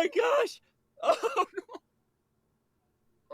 my gosh! Oh no!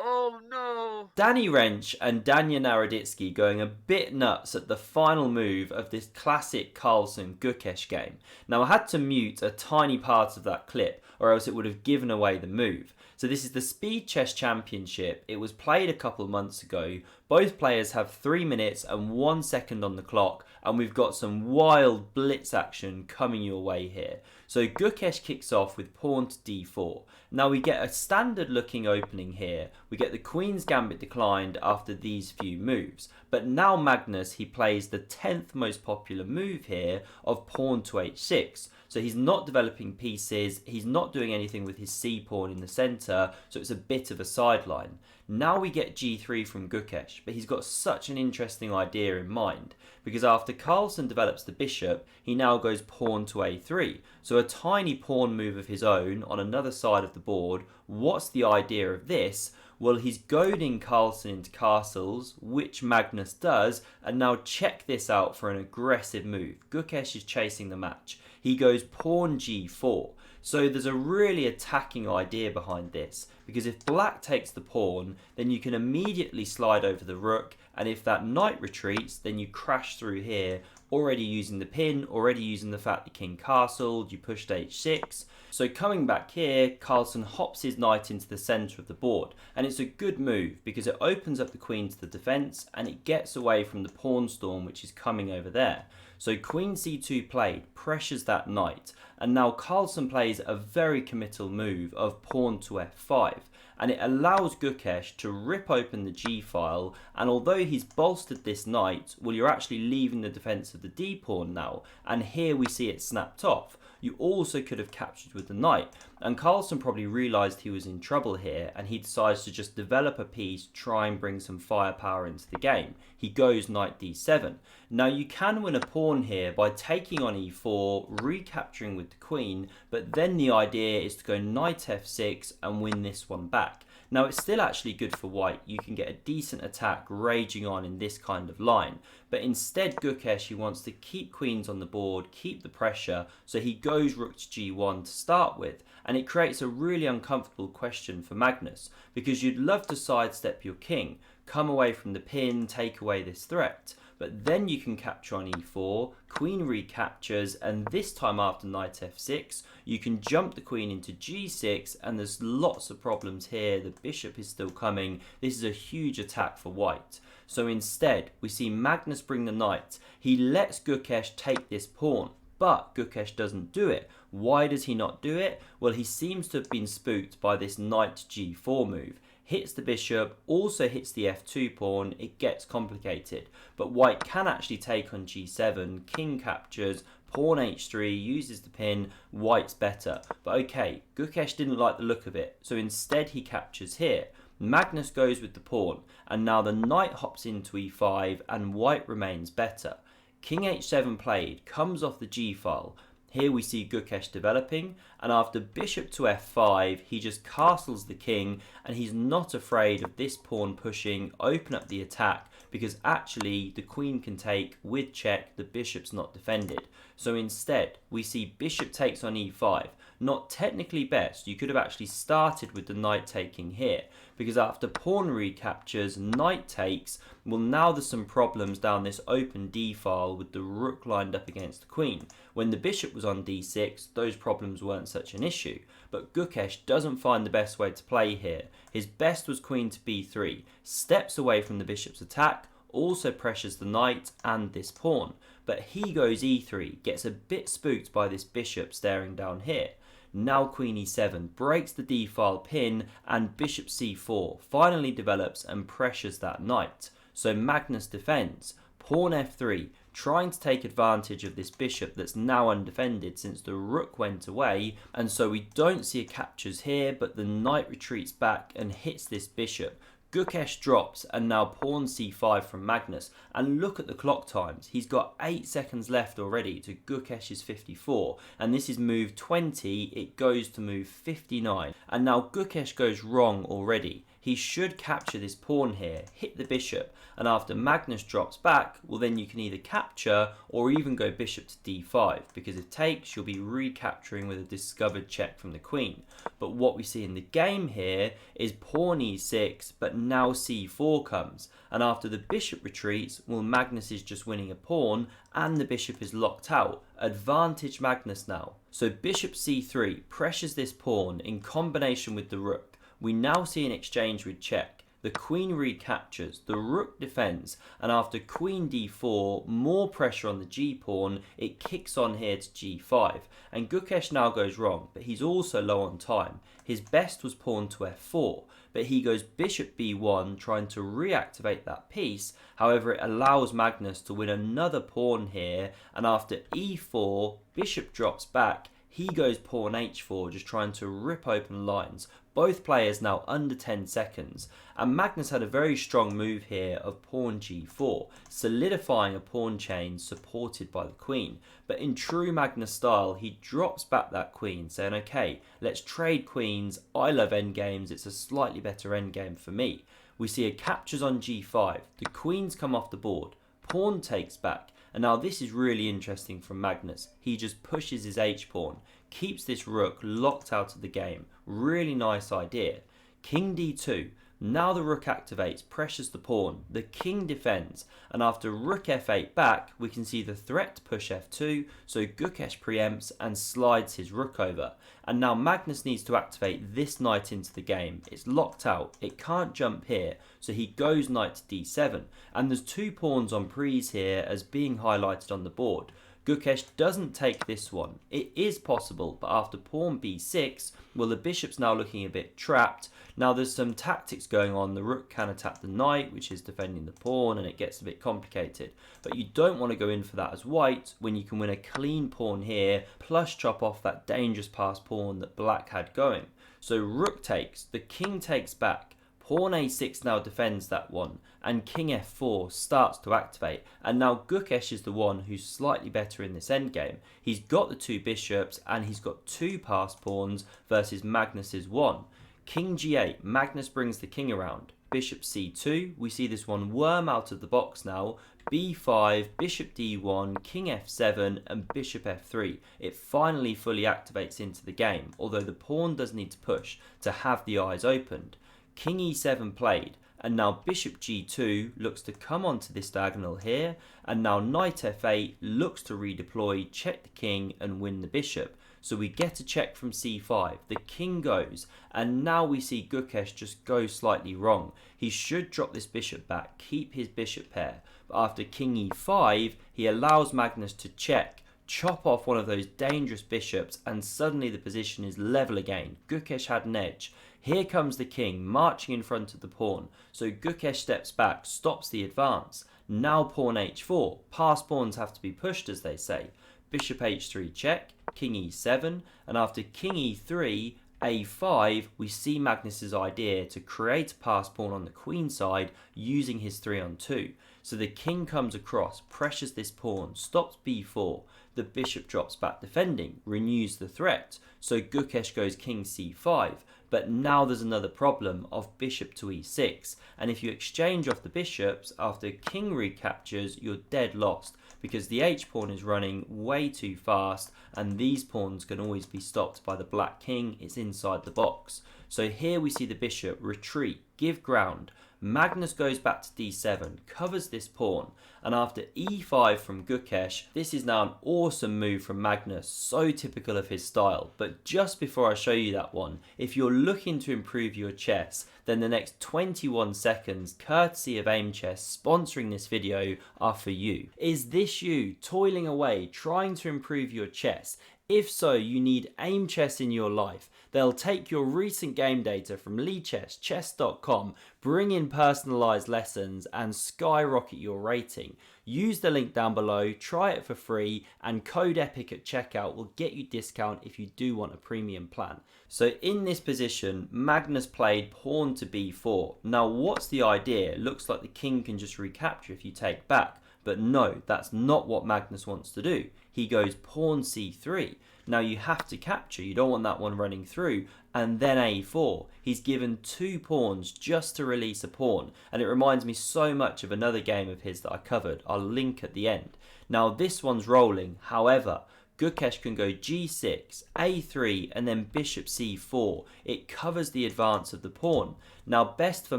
Oh no! Danny Wrench and Danya Naroditsky going a bit nuts at the final move of this classic Carlsen Gukesh game. Now I had to mute a tiny part of that clip or else it would have given away the move. So this is the Speed Chess Championship. It was played a couple of months ago. Both players have 3 minutes and 1 second on the clock, and we've got some wild blitz action coming your way here. So Gukesh kicks off with pawn to d4. Now we get a standard looking opening here. We get the Queen's Gambit declined after these few moves. But now Magnus, he plays the 10th most popular move here of pawn to h6. So he's not developing pieces, he's not doing anything with his c pawn in the centre, so it's a bit of a sideline. Now we get g3 from Gukesh, but he's got such an interesting idea in mind, because after Carlsen develops the bishop, he now goes pawn to a3, so a tiny pawn move of his own on another side of the board. What's the idea of this? Well, he's goading Carlsen into castles, which Magnus does, and now check this out for an aggressive move. Gukesh is chasing the match. He goes pawn g4. So there's a really attacking idea behind this, because if black takes the pawn, then you can immediately slide over the rook, and if that knight retreats, then you crash through here, already using the pin, already using the fact the king castled, you pushed h6. So coming back here, Carlsen hops his knight into the centre of the board, and it's a good move because it opens up the queen to the defence and it gets away from the pawn storm which is coming over there. So queen c2 played, pressures that knight, and now Carlsen plays a very committal move of pawn to f5, and it allows Gukesh to rip open the g file, and although he's bolstered this knight, well, you're actually leaving the defence of the d pawn now, and here we see it snapped off. You also could have captured with the knight, and Carlsen probably realised he was in trouble here, and he decides to just develop a piece, try and bring some firepower into the game. He goes knight d7. Now you can win a pawn here by taking on e4, recapturing with the queen, but then the idea is to go knight f6 and win this one back. Now it's still actually good for white, you can get a decent attack raging on in this kind of line, but instead Gukesh, he wants to keep queens on the board, keep the pressure, so he goes rook to g1 to start with, and it creates a really uncomfortable question for Magnus, because you'd love to sidestep your king, come away from the pin, take away this threat, but then you can capture on e4, queen recaptures, and this time after knight f6, you can jump the queen into g6, and there's lots of problems here. The bishop is still coming. This is a huge attack for white. So instead, we see Magnus bring the knight. He lets Gukesh take this pawn, but Gukesh doesn't do it. Why does he not do it? Well, he seems to have been spooked by this knight g4 move. Hits the bishop, also hits the f2 pawn, it gets complicated. But white can actually take on g7, king captures, pawn h3, uses the pin, white's better. But okay, Gukesh didn't like the look of it, so instead he captures here. Magnus goes with the pawn, and now the knight hops into e5 and white remains better. King h7 played, comes off the g file. Here we see Gukesh developing, and after bishop to f5, he just castles the king, and he's not afraid of this pawn pushing, open up the attack, because actually the queen can take with check, the bishop's not defended. So instead, we see bishop takes on e5. Not technically best, you could have actually started with the knight taking here, because after pawn recaptures, knight takes, well, now there's some problems down this open d file with the rook lined up against the queen. When the bishop was on d6, those problems weren't such an issue, but Gukesh doesn't find the best way to play here. His best was queen to b3, steps away from the bishop's attack, also pressures the knight and this pawn, but he goes e3, gets a bit spooked by this bishop staring down here. Now queen e7 breaks the d-file pin, and bishop c4 finally develops and pressures that knight. So Magnus defends, pawn f3, trying to take advantage of this bishop that's now undefended since the rook went away, and so we don't see a captures here, but the knight retreats back and hits this bishop. Gukesh drops, and now pawn c5 from Magnus, and look at the clock times. He's got 8 seconds left already to Gukesh's 54, and this is move 20, it goes to move 59, and now Gukesh goes wrong already. he should capture this pawn here, hit the bishop, and after Magnus drops back, well then you can either capture or even go bishop to d5, because if takes, you'll be recapturing with a discovered check from the queen. But what we see in the game here is pawn e6, but now c4 comes, and after the bishop retreats, well Magnus is just winning a pawn, and the bishop is locked out. Advantage Magnus now. So bishop c3 pressures this pawn in combination with the rook. We now see an exchange with check. The queen recaptures, the rook defends, and after queen d4, more pressure on the g-pawn, it kicks on here to g5. And Gukesh now goes wrong, but he's also low on time. His best was pawn to f4, but he goes bishop b1 trying to reactivate that piece. However, it allows Magnus to win another pawn here, and after e4, bishop drops back, he goes pawn h4 just trying to rip open lines. Both players now under 10 seconds, and Magnus had a very strong move here of pawn g4, solidifying a pawn chain supported by the queen. But in true Magnus style, he drops back that queen, saying, okay, let's trade queens, I love endgames, it's a slightly better endgame for me. We see a captures on g5, the queens come off the board, pawn takes back, and now this is really interesting from Magnus. He just pushes his h-pawn, keeps this rook locked out of the game. Really nice idea. King d2. Now the rook activates, pressures the pawn. The king defends, and after rook f8 back, we can see the threat to push f2, so Gukesh preempts and slides his rook over. And now Magnus needs to activate this knight into the game. It's locked out, it can't jump here, so he goes knight to d7. And there's two pawns on prees here as being highlighted on the board. Gukesh doesn't take this one. It is possible, but after pawn b6, well, the bishop's now looking a bit trapped. Now there's some tactics going on. The rook can attack the knight, which is defending the pawn, and it gets a bit complicated. But you don't want to go in for that as white when you can win a clean pawn here, plus chop off that dangerous passed pawn that black had going. So rook takes, the king takes back. Pawn a6 now defends that one, and king f4 starts to activate, and now Gukesh is the one who's slightly better in this endgame. He's got the two bishops, and he's got two passed pawns versus Magnus's one. King g8, Magnus brings the king around. Bishop c2, we see this one worm out of the box now. b5, bishop d1, king f7, and bishop f3. It finally fully activates into the game, although the pawn does need to push to have the eyes opened. King e7 played, and now bishop g2 looks to come onto this diagonal here, and now knight f8 looks to redeploy, check the king and win the bishop. So we get a check from c5, the king goes, and now we see Gukesh just go slightly wrong. He should drop this bishop back, keep his bishop pair, but after king e5, he allows Magnus to check, chop off one of those dangerous bishops, and suddenly the position is level again. Gukesh had an edge. Here comes the king marching in front of the pawn, so Gukesh steps back, stops the advance. Now pawn h4, passed pawns have to be pushed, as they say. Bishop h3 check, king e7, and after king e3, a5, we see Magnus's idea to create a passed pawn on the queen side using his 3-on-2. So the king comes across, pressures this pawn, stops b4, the bishop drops back defending, renews the threat, so Gukesh goes king c5, but now there's another problem of bishop to e6, and if you exchange off the bishops after king recaptures, you're dead lost, because the h-pawn is running way too fast, and these pawns can always be stopped by the black king. It's inside the box. So here we see the bishop retreat, give ground. Magnus goes back to d7, covers this pawn, and after e5 from Gukesh, this is now an awesome move from Magnus, so typical of his style. But just before I show you that one, if you're looking to improve your chess, then the next 21 seconds, courtesy of AIMCHESS, sponsoring this video, are for you. Is this you, toiling away, trying to improve your chess? If so, you need AIMCHESS in your life. They'll take your recent game data from Lichess, chess.com, bring in personalized lessons, and skyrocket your rating. Use the link down below, try it for free, and code EPIC at checkout will get you discount if you do want a premium plan. So in this position, Magnus played pawn to b4. Now what's the idea? It looks like the king can just recapture if you take back. But no, that's not what Magnus wants to do. He goes pawn c3. Now you have to capture, you don't want that one running through, and then a4. He's given 2 pawns just to release a pawn, and it reminds me so much of another game of his that I covered. I'll link at the end. Now this one's rolling, however, Gukesh can go g6, a3, and then bishop c4. It covers the advance of the pawn. Now best for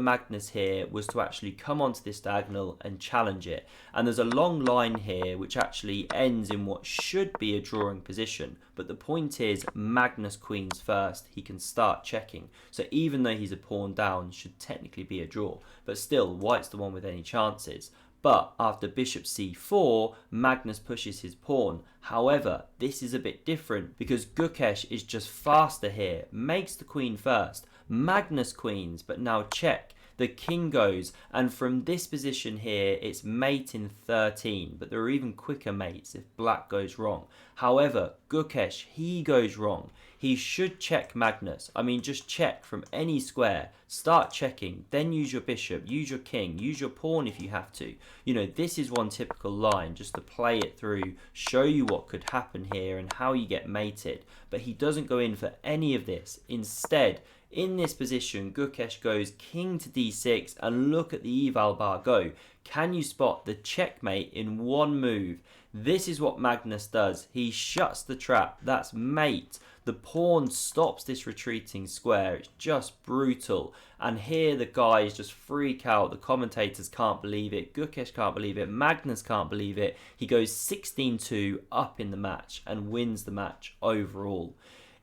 Magnus here was to actually come onto this diagonal and challenge it. And there's a long line here which actually ends in what should be a drawing position. But the point is, Magnus queens first, he can start checking. So even though he's a pawn down, should technically be a draw. But still, white's the one with any chances. But after bishop c4, Magnus pushes his pawn. However, this is a bit different because Gukesh is just faster here, makes the queen first. Magnus queens, but now check. The king goes, and from this position here, it's mate in 13, but there are even quicker mates if black goes wrong. However, Gukesh, he goes wrong. He should check Magnus. I mean, just check from any square. Start checking, then use your bishop, use your king, use your pawn if you have to. You know, this is one typical line, just to play it through, show you what could happen here and how you get mated. But he doesn't go in for any of this. Instead, in this position, Gukesh goes king to d6, and look at the eval bar go. Can you spot the checkmate in one move? This is what Magnus does. He shuts the trap. That's mate. The pawn stops this retreating square. It's just brutal. And here the guys just freak out. The commentators can't believe it. Gukesh can't believe it. Magnus can't believe it. He goes 16-2 up in the match and wins the match overall.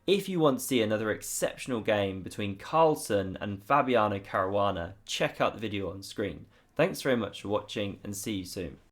If you want to see another exceptional game between Carlsen and Fabiano Caruana, check out the video on screen. Thanks very much for watching and see you soon.